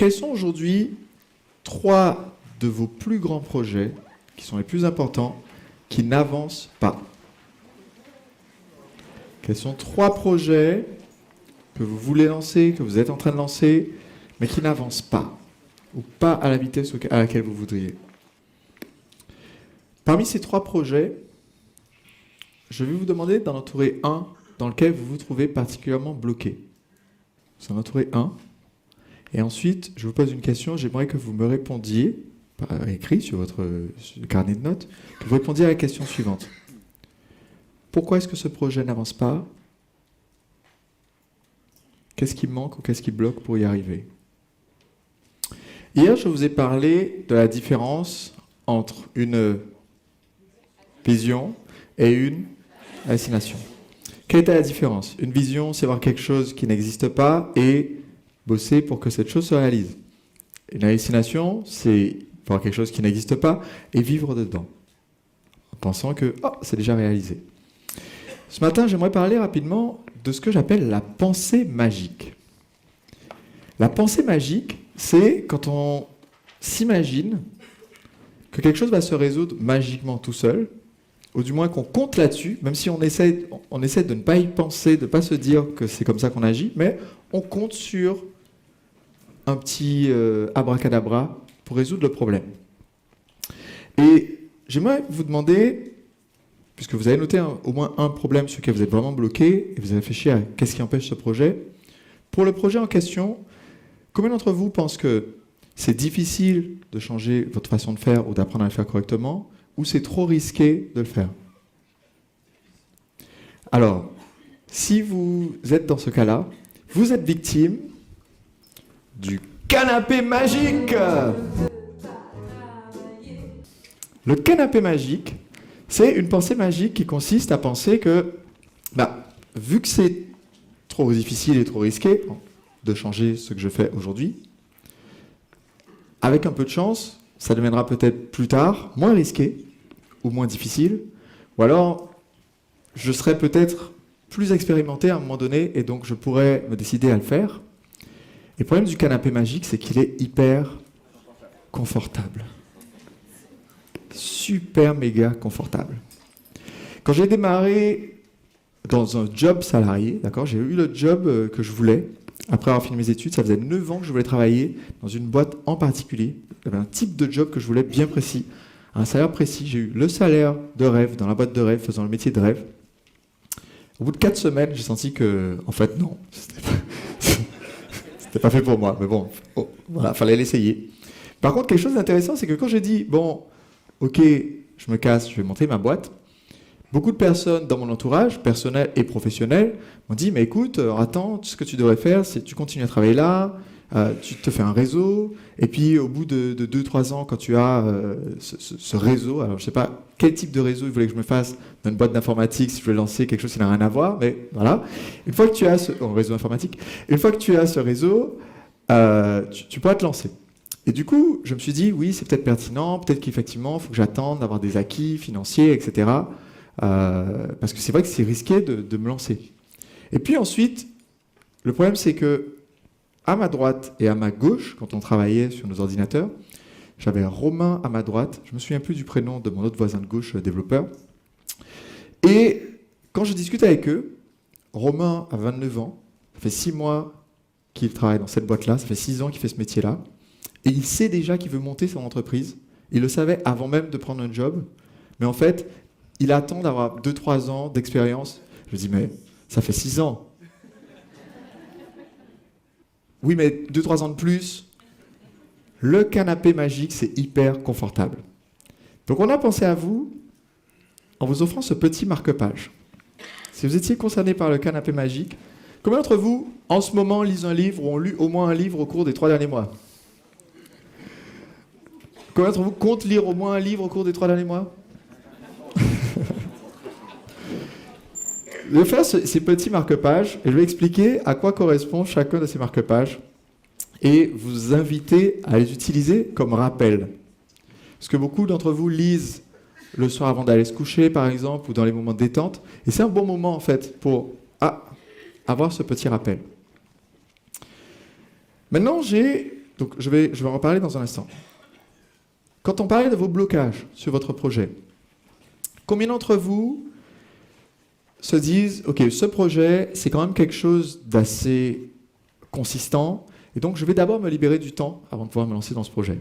quels sont aujourd'hui 3 de vos plus grands projets, qui sont les plus importants, qui n'avancent pas? Quels sont 3 projets que vous voulez lancer, que vous êtes en train de lancer, mais qui n'avancent pas, ou pas à la vitesse à laquelle vous voudriez? Parmi ces 3 projets, je vais vous demander d'en entourer un dans lequel vous vous trouvez particulièrement bloqué. Vous en entourez un. Et ensuite, je vous pose une question, j'aimerais que vous me répondiez, par écrit sur votre carnet de notes, que vous répondiez à la question suivante. Pourquoi est-ce que ce projet n'avance pas? Qu'est-ce qui manque ou qu'est-ce qui bloque pour y arriver? Hier, je vous ai parlé de la différence entre une vision et une hallucination. Quelle était la différence? Une vision, c'est voir quelque chose qui n'existe pas et bosser pour que cette chose se réalise. Une hallucination, c'est voir quelque chose qui n'existe pas et vivre dedans, en pensant que c'est déjà réalisé. Ce matin, j'aimerais parler rapidement de ce que j'appelle la pensée magique. La pensée magique, c'est quand on s'imagine que quelque chose va se résoudre magiquement tout seul, ou du moins qu'on compte là-dessus, même si on essaie de ne pas y penser, de ne pas se dire que c'est comme ça qu'on agit, mais on compte sur un petit abracadabra pour résoudre le problème. Et j'aimerais vous demander, puisque vous avez noté au moins un problème sur lequel vous êtes vraiment bloqué, et vous avez réfléchi à qu'est-ce qui empêche ce projet, pour le projet en question, combien d'entre vous pensent que c'est difficile de changer votre façon de faire ou d'apprendre à le faire correctement, ou c'est trop risqué de le faire? Alors, si vous êtes dans ce cas-là, vous êtes victime du canapé magique. Le canapé magique, c'est une pensée magique qui consiste à penser que, vu que c'est trop difficile et trop risqué de changer ce que je fais aujourd'hui, avec un peu de chance, ça deviendra peut-être plus tard moins risqué ou moins difficile, ou alors je serai peut-être plus expérimenté à un moment donné et donc je pourrais me décider à le faire. Et le problème du canapé magique, c'est qu'il est hyper confortable. Super méga confortable. Quand j'ai démarré dans un job salarié, d'accord, j'ai eu le job que je voulais. Après avoir fini mes études, ça faisait 9 ans que je voulais travailler dans une boîte en particulier. Il y avait un type de job que je voulais bien précis, un salaire précis. J'ai eu le salaire de rêve dans la boîte de rêve, faisant le métier de rêve. Au bout de 4 semaines, j'ai senti que, en fait, non, c'était pas fait pour moi. Mais bon, voilà, fallait l'essayer. Par contre, quelque chose d'intéressant, c'est que quand j'ai dit, bon, ok, je me casse, je vais monter ma boîte, beaucoup de personnes dans mon entourage, personnel et professionnel, m'ont dit, mais écoute, attends, ce que tu devrais faire, c'est tu continues à travailler là, tu te fais un réseau, et puis au bout de 2-3 ans, quand tu as ce réseau, alors je ne sais pas quel type de réseau il voulait que je me fasse dans une boîte d'informatique, si je voulais lancer quelque chose qui n'a rien à voir, mais voilà. Une fois que tu as réseau informatique, une fois que tu as ce réseau, tu pourras te lancer. Et du coup, je me suis dit, oui, c'est peut-être pertinent, peut-être qu'effectivement, il faut que j'attende d'avoir des acquis financiers, etc., parce que c'est vrai que c'est risqué de me lancer. Et puis ensuite, le problème c'est que à ma droite et à ma gauche, quand on travaillait sur nos ordinateurs, j'avais Romain à ma droite, je me souviens plus du prénom de mon autre voisin de gauche, développeur. Et quand je discute avec eux, Romain a 29 ans, ça fait 6 mois qu'il travaille dans cette boîte-là, ça fait 6 ans qu'il fait ce métier-là, et il sait déjà qu'il veut monter son entreprise. Il le savait avant même de prendre un job, mais en fait, il attend d'avoir 2-3 ans d'expérience. Je me dis, mais ça fait 6 ans. Oui, mais 2-3 ans de plus. Le canapé magique, c'est hyper confortable. Donc on a pensé à vous en vous offrant ce petit marque-page. Si vous étiez concerné par le canapé magique, combien d'entre vous, en ce moment, lisent un livre ou ont lu au moins un livre au cours des 3 derniers mois? Combien d'entre vous comptent lire au moins un livre au cours des 3 derniers mois? Je vais faire ces petits marque-pages et je vais expliquer à quoi correspond chacun de ces marque-pages et vous inviter à les utiliser comme rappel. Parce que beaucoup d'entre vous lisent le soir avant d'aller se coucher, par exemple, ou dans les moments de détente. Et c'est un bon moment, en fait, pour avoir ce petit rappel. Maintenant, j'ai Donc je vais en reparler dans un instant. Quand on parlait de vos blocages sur votre projet, combien d'entre vous se disent « Ok, ce projet, c'est quand même quelque chose d'assez consistant, et donc je vais d'abord me libérer du temps avant de pouvoir me lancer dans ce projet. »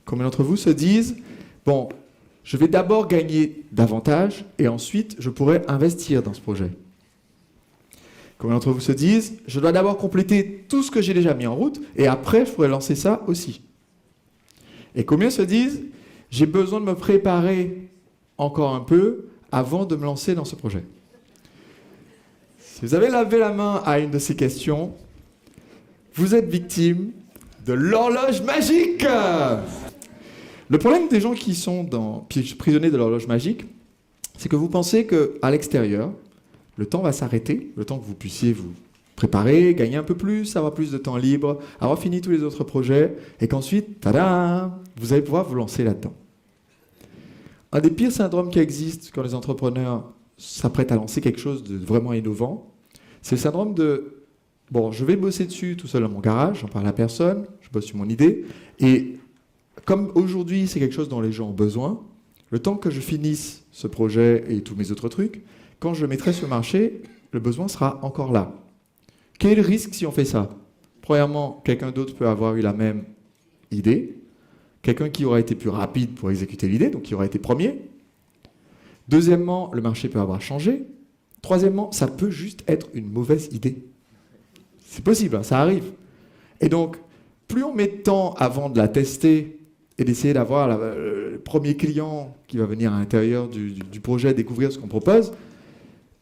Combien d'entre vous se disent « Bon, je vais d'abord gagner davantage, et ensuite je pourrai investir dans ce projet. » Combien d'entre vous se disent « Je dois d'abord compléter tout ce que j'ai déjà mis en route, et après je pourrai lancer ça aussi. » Et combien se disent « J'ai besoin de me préparer encore un peu avant de me lancer dans ce projet ?» Si vous avez levé la main à une de ces questions, vous êtes victime de l'horloge magique. Le problème des gens qui sont prisonniers de l'horloge magique, c'est que vous pensez qu'à l'extérieur, le temps va s'arrêter, le temps que vous puissiez vous préparer, gagner un peu plus, avoir plus de temps libre, avoir fini tous les autres projets, et qu'ensuite, tada, vous allez pouvoir vous lancer là-dedans. Un des pires syndromes qui existent quand les entrepreneurs s'apprêtent à lancer quelque chose de vraiment innovant, c'est le syndrome de « bon, je vais bosser dessus tout seul dans mon garage, j'en parle à personne, je bosse sur mon idée, et comme aujourd'hui c'est quelque chose dont les gens ont besoin, le temps que je finisse ce projet et tous mes autres trucs, quand je le mettrai sur le marché, le besoin sera encore là. » Quel est le risque si on fait ça? Premièrement, quelqu'un d'autre peut avoir eu la même idée, quelqu'un qui aura été plus rapide pour exécuter l'idée, donc qui aura été premier. Deuxièmement, le marché peut avoir changé. Troisièmement, ça peut juste être une mauvaise idée. C'est possible, hein, ça arrive. Et donc, plus on met de temps avant de la tester et d'essayer d'avoir le premier client qui va venir à l'intérieur du projet, découvrir ce qu'on propose,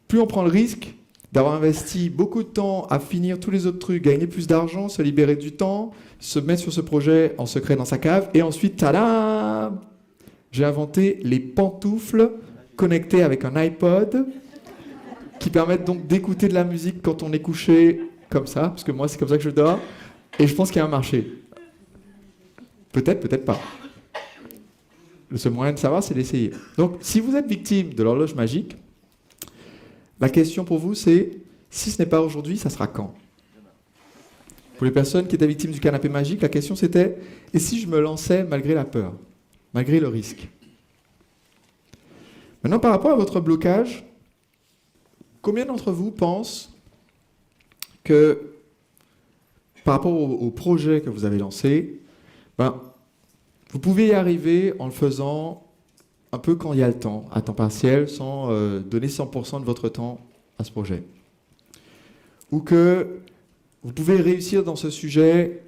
plus on prend le risque d'avoir investi beaucoup de temps à finir tous les autres trucs, gagner plus d'argent, se libérer du temps, se mettre sur ce projet en secret dans sa cave, et ensuite, tada, j'ai inventé les pantoufles connectées avec un iPod qui permettent donc d'écouter de la musique quand on est couché comme ça, parce que moi c'est comme ça que je dors, et je pense qu'il y a un marché. Peut-être, peut-être pas. Le seul moyen de savoir, c'est d'essayer. Donc, si vous êtes victime de l'horloge magique, la question pour vous, c'est, si ce n'est pas aujourd'hui, ça sera quand? Pour les personnes qui étaient victimes du canapé magique, la question c'était, et si je me lançais malgré la peur, malgré le risque? Maintenant, par rapport à votre blocage, combien d'entre vous pensent que, par rapport au projet que vous avez lancé, vous pouvez y arriver en le faisant un peu quand il y a le temps, à temps partiel, sans donner 100% de votre temps à ce projet. Ou que vous pouvez réussir dans ce sujet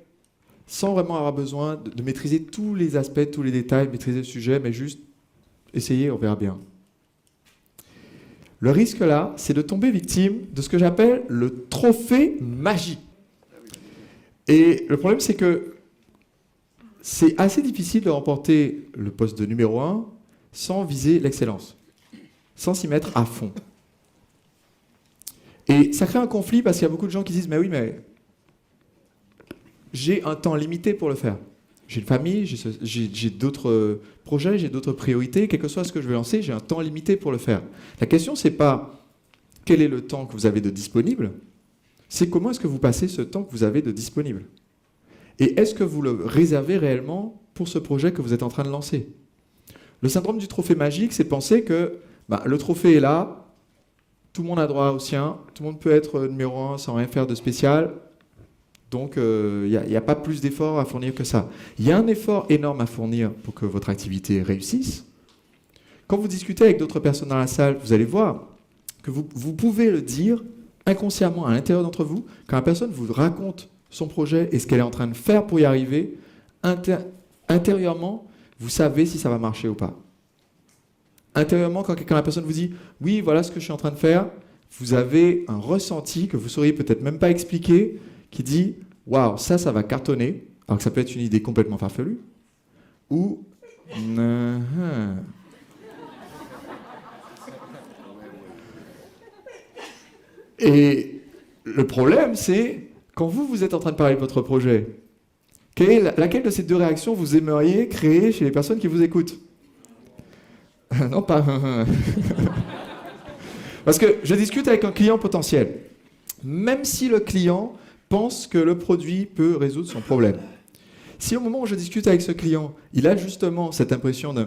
sans vraiment avoir besoin de maîtriser tous les aspects, tous les détails, maîtriser le sujet, mais juste essayer, on verra bien. Le risque là, c'est de tomber victime de ce que j'appelle le trophée magie. Et le problème, c'est que c'est assez difficile de remporter le poste de numéro 1 sans viser l'excellence, sans s'y mettre à fond. Et ça crée un conflit parce qu'il y a beaucoup de gens qui disent « Mais oui, mais j'ai un temps limité pour le faire. J'ai une famille, j'ai d'autres projets, j'ai d'autres priorités. Quel que soit ce que je vais lancer, j'ai un temps limité pour le faire. » La question, c'est pas quel est le temps que vous avez de disponible, c'est comment est-ce que vous passez ce temps que vous avez de disponible. Et est-ce que vous le réservez réellement pour ce projet que vous êtes en train de lancer? Le syndrome du trophée magique, c'est de penser que le trophée est là, tout le monde a droit au sien, tout le monde peut être numéro 1 sans rien faire de spécial, donc il n'y a pas plus d'efforts à fournir que ça. Il y a un effort énorme à fournir pour que votre activité réussisse. Quand vous discutez avec d'autres personnes dans la salle, vous allez voir que vous pouvez le dire inconsciemment à l'intérieur d'entre vous, quand la personne vous raconte son projet et ce qu'elle est en train de faire pour y arriver, intérieurement, vous savez si ça va marcher ou pas. Intérieurement, quand la personne vous dit « Oui, voilà ce que je suis en train de faire », vous avez un ressenti que vous ne sauriez peut-être même pas expliquer, qui dit « Waouh, ça va cartonner », alors que ça peut être une idée complètement farfelue, ou Et le problème, c'est quand vous êtes en train de parler de votre projet, laquelle de ces deux réactions vous aimeriez créer chez les personnes qui vous écoutent? Non, pas. Parce que je discute avec un client potentiel. Même si le client pense que le produit peut résoudre son problème. Si au moment où je discute avec ce client, il a justement cette impression de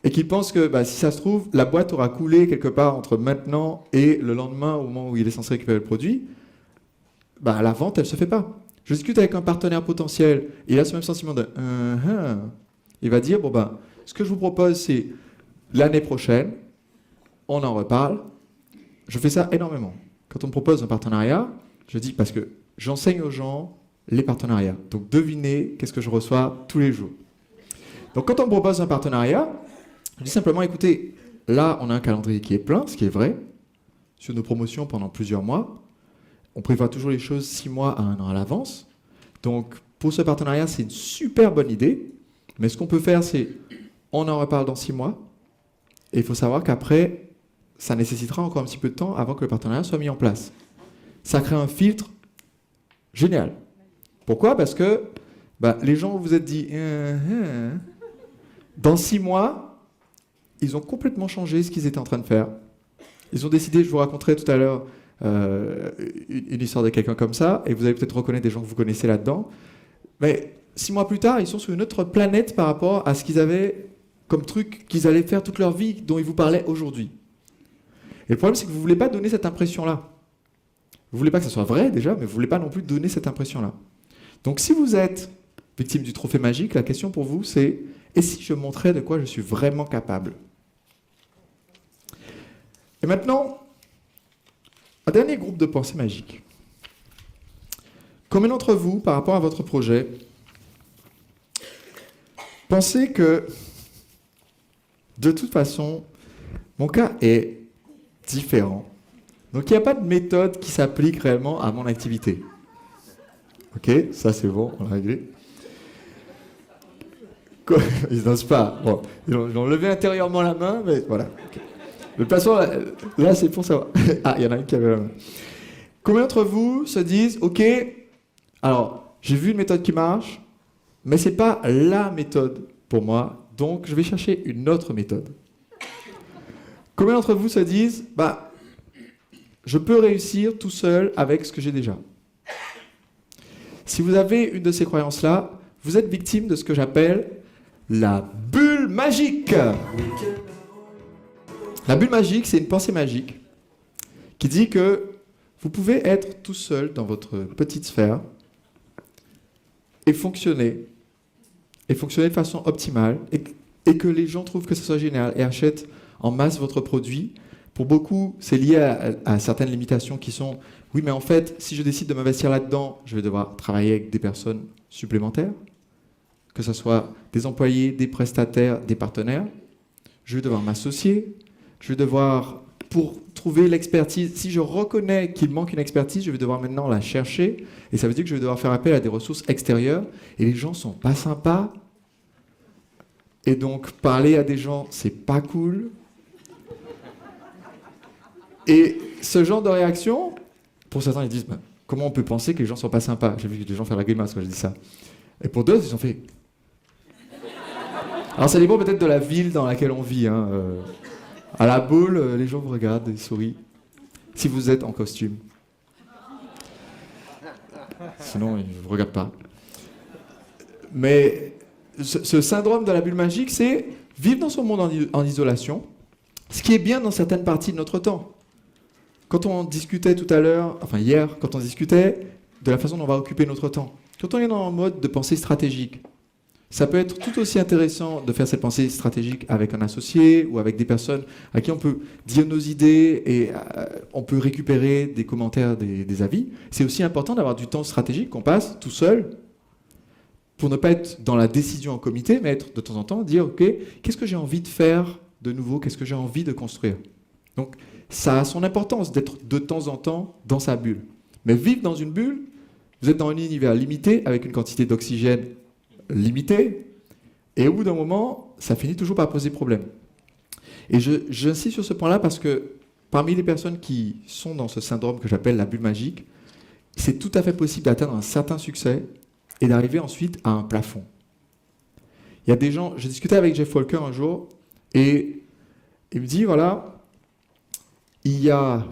et qu'il pense que si ça se trouve, la boîte aura coulé quelque part entre maintenant et le lendemain, au moment où il est censé récupérer le produit, la vente, elle ne se fait pas. Je discute avec un partenaire potentiel, il a ce même sentiment de il va dire, ce que je vous propose, c'est l'année prochaine, on en reparle. Je fais ça énormément. Quand on me propose un partenariat, je dis, parce que j'enseigne aux gens les partenariats. Donc devinez qu'est-ce que je reçois tous les jours. Donc quand on me propose un partenariat, je dis simplement, écoutez, là, on a un calendrier qui est plein, ce qui est vrai, sur nos promotions pendant plusieurs mois. On prévoit toujours les choses 6 mois à 1 an à l'avance. Donc, pour ce partenariat, c'est une super bonne idée. Mais ce qu'on peut faire, c'est, on en reparle dans 6 mois. Et il faut savoir qu'après, ça nécessitera encore un petit peu de temps avant que le partenariat soit mis en place. Ça crée un filtre génial. Pourquoi ? Parce que les gens vous êtes dit, dans 6 mois, ils ont complètement changé ce qu'ils étaient en train de faire. Ils ont décidé, je vous raconterai tout à l'heure une histoire de quelqu'un comme ça, et vous allez peut-être reconnaître des gens que vous connaissez là-dedans. Mais 6 mois plus tard, ils sont sur une autre planète par rapport à ce qu'ils avaient comme truc qu'ils allaient faire toute leur vie, dont ils vous parlaient aujourd'hui. Et le problème, c'est que vous ne voulez pas donner cette impression-là. Vous ne voulez pas que ça soit vrai, déjà, mais vous ne voulez pas non plus donner cette impression-là. Donc si vous êtes victime du trophée magique, la question pour vous, c'est « Et si je montrais de quoi je suis vraiment capable ?» Et maintenant, un dernier groupe de pensée magique. Combien d'entre vous, par rapport à votre projet, pensez que, de toute façon, mon cas est différent. Donc il n'y a pas de méthode qui s'applique réellement à mon activité. Ok, ça c'est bon, on l'a réglé. Ils n'osent pas. Bon, ils ont levé intérieurement la main, mais voilà. Okay. De toute façon, là c'est pour savoir. Ah, il y en a une qui avait la main. Combien d'entre vous se disent, ok, alors j'ai vu une méthode qui marche, mais c'est pas la méthode pour moi, donc je vais chercher une autre méthode. Combien d'entre vous se disent, je peux réussir tout seul avec ce que j'ai déjà. Si vous avez une de ces croyances-là, vous êtes victime de ce que j'appelle la bulle magique. La bulle magique, c'est une pensée magique qui dit que vous pouvez être tout seul dans votre petite sphère et fonctionner de façon optimale et que les gens trouvent que ça soit génial et achètent en masse votre produit. Pour beaucoup, c'est lié à certaines limitations qui sont « Oui, mais en fait, si je décide de m'investir là-dedans, je vais devoir travailler avec des personnes supplémentaires, que ce soit des employés, des prestataires, des partenaires. Je vais devoir m'associer. Je vais devoir, pour trouver l'expertise, si je reconnais qu'il manque une expertise, je vais devoir maintenant la chercher. Et ça veut dire que je vais devoir faire appel à des ressources extérieures. Et les gens sont pas sympas. Et donc, parler à des gens, c'est pas cool. Et ce genre de réaction, pour certains, ils disent comment on peut penser que les gens ne sont pas sympas? J'ai vu des gens faire la grimace quand je dis ça. Et pour d'autres, ils ont fait. Alors ça dépend peut-être de la ville dans laquelle on vit. À la boule, les gens vous regardent, ils sourient. Si vous êtes en costume. Sinon, ils ne vous regardent pas. Mais ce syndrome de la bulle magique, c'est vivre dans son monde en isolation, ce qui est bien dans certaines parties de notre temps. Quand on discutait tout à l'heure, enfin hier, quand on discutait de la façon dont on va occuper notre temps, quand on est dans un mode de pensée stratégique, ça peut être tout aussi intéressant de faire cette pensée stratégique avec un associé ou avec des personnes à qui on peut dire nos idées et on peut récupérer des commentaires, des avis. C'est aussi important d'avoir du temps stratégique qu'on passe tout seul pour ne pas être dans la décision en comité, mais être de temps en temps, dire, OK, qu'est-ce que j'ai envie de faire de nouveau? Qu'est-ce que j'ai envie de construire? Donc, ça a son importance d'être de temps en temps dans sa bulle. Mais vivre dans une bulle, vous êtes dans un univers limité, avec une quantité d'oxygène limitée, et au bout d'un moment, ça finit toujours par poser problème. Et j'insiste sur ce point-là parce que parmi les personnes qui sont dans ce syndrome que j'appelle la bulle magique, c'est tout à fait possible d'atteindre un certain succès et d'arriver ensuite à un plafond. Il y a des gens, j'ai discuté avec Jeff Walker un jour, et il me dit, voilà, il y a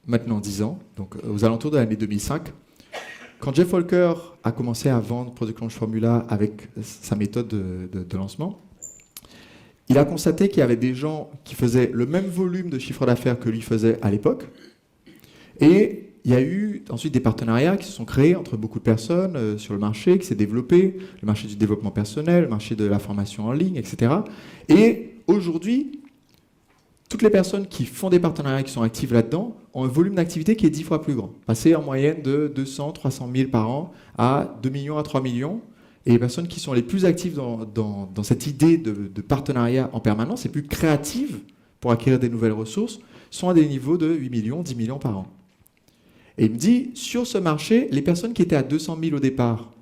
maintenant 10 ans, donc aux alentours de l'année 2005, quand Jeff Walker a commencé à vendre Product Launch Formula avec sa méthode de lancement, il a constaté qu'il y avait des gens qui faisaient le même volume de chiffre d'affaires que lui faisait à l'époque. Et il y a eu ensuite des partenariats qui se sont créés entre beaucoup de personnes sur le marché, qui s'est développé, le marché du développement personnel, le marché de la formation en ligne, etc. Et aujourd'hui, toutes les personnes qui font des partenariats, qui sont actives là-dedans, ont un volume d'activité qui est 10 fois plus grand. Passer en moyenne de 200, 300 000 par an à 2 millions à 3 millions. Et les personnes qui sont les plus actives dans cette idée de partenariat en permanence, les plus créatives pour acquérir des nouvelles ressources, sont à des niveaux de 8 millions, 10 millions par an. Et il me dit, sur ce marché, les personnes qui étaient à 200 000 au départ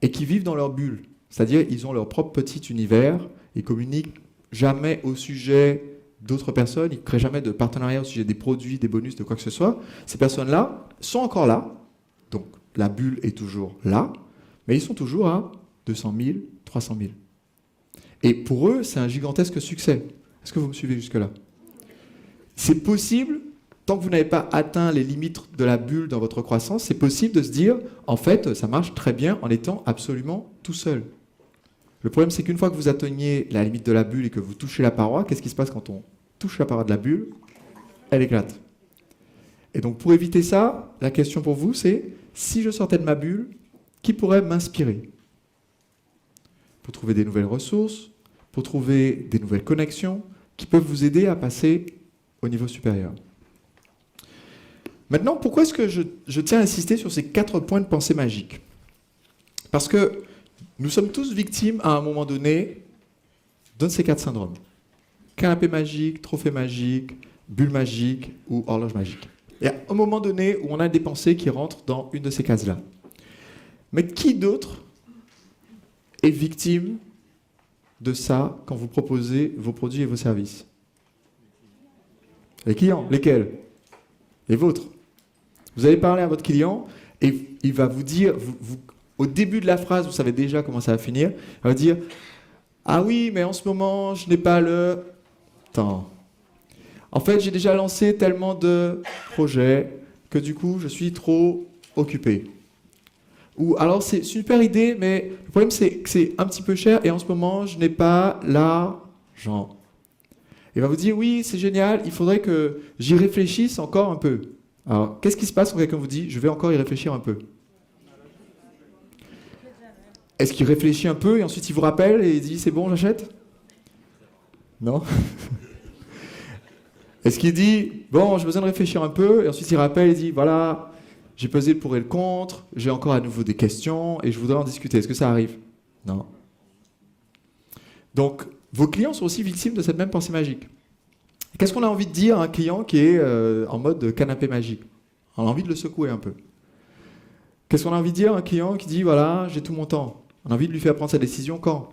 et qui vivent dans leur bulle, c'est-à-dire ils ont leur propre petit univers, ils communiquent jamais au sujet d'autres personnes, ils ne créent jamais de partenariat au sujet des produits, des bonus, de quoi que ce soit, ces personnes-là sont encore là, donc la bulle est toujours là, mais ils sont toujours à 200 000, 300 000. Et pour eux, c'est un gigantesque succès. Est-ce que vous me suivez jusque-là? C'est possible, tant que vous n'avez pas atteint les limites de la bulle dans votre croissance, c'est possible de se dire, en fait, ça marche très bien en étant absolument tout seul. Le problème, c'est qu'une fois que vous atteignez la limite de la bulle et que vous touchez la paroi, qu'est-ce qui se passe quand on touche la paroi de la bulle? Elle éclate. Et donc, pour éviter ça, la question pour vous, c'est, si je sortais de ma bulle, qui pourrait m'inspirer pour trouver des nouvelles ressources, pour trouver des nouvelles connexions qui peuvent vous aider à passer au niveau supérieur. Maintenant, pourquoi est-ce que je tiens à insister sur ces 4 points de pensée magiques? Parce que nous sommes tous victimes, à un moment donné, d'un de ces 4 syndromes. Canapé magique, trophée magique, bulle magique ou horloge magique. Il y a un moment donné où on a des pensées qui rentrent dans une de ces cases-là. Mais qui d'autre est victime de ça quand vous proposez vos produits et vos services? Les clients. Lesquels? Les vôtres. Vous allez parler à votre client et il va vous dire, au début de la phrase, vous savez déjà comment ça va finir, il va dire « Ah oui, mais en ce moment, je n'ai pas le temps. En fait, j'ai déjà lancé tellement de projets que du coup, je suis trop occupé. » Ou alors, c'est une super idée, mais le problème, c'est que c'est un petit peu cher et en ce moment, je n'ai pas l'argent. Il va vous dire, oui, c'est génial, il faudrait que j'y réfléchisse encore un peu. Alors, qu'est-ce qui se passe quand quelqu'un vous dit, je vais encore y réfléchir un peu? Est-ce qu'il réfléchit un peu et ensuite il vous rappelle et il dit, c'est bon, j'achète? Non. Est-ce qu'il dit, bon, j'ai besoin de réfléchir un peu et ensuite il rappelle et dit, voilà, j'ai pesé le pour et le contre, j'ai encore à nouveau des questions et je voudrais en discuter. Est-ce que ça arrive? Non. Donc, vos clients sont aussi victimes de cette même pensée magique. Qu'est-ce qu'on a envie de dire à un client qui est en mode canapé magique? On a envie de le secouer un peu. Qu'est-ce qu'on a envie de dire à un client qui dit, voilà, j'ai tout mon temps? On a envie de lui faire prendre sa décision quand?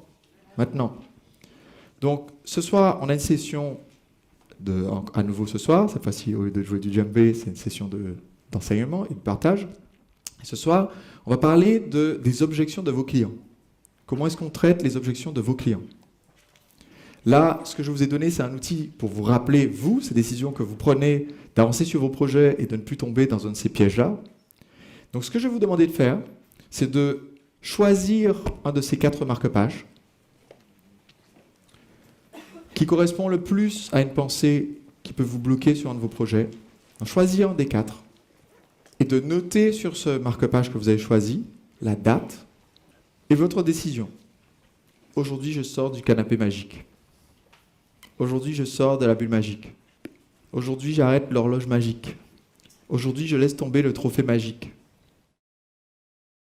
Maintenant. Donc, ce soir, on a une session, à nouveau ce soir, cette fois-ci, au lieu de jouer du djembé, c'est une session d'enseignement et de partage. Et ce soir, on va parler des objections de vos clients. Comment est-ce qu'on traite les objections de vos clients? Là, ce que je vous ai donné, c'est un outil pour vous rappeler, vous, ces décisions que vous prenez, d'avancer sur vos projets et de ne plus tomber dans un de ces pièges-là. Donc, ce que je vais vous demander de faire, c'est de choisir un de ces 4 marque-pages qui correspond le plus à une pensée qui peut vous bloquer sur un de vos projets. Donc, choisir un des 4 et de noter sur ce marque-page que vous avez choisi la date et votre décision. Aujourd'hui, je sors du canapé magique. Aujourd'hui, je sors de la bulle magique. Aujourd'hui, j'arrête l'horloge magique. Aujourd'hui, je laisse tomber le trophée magique.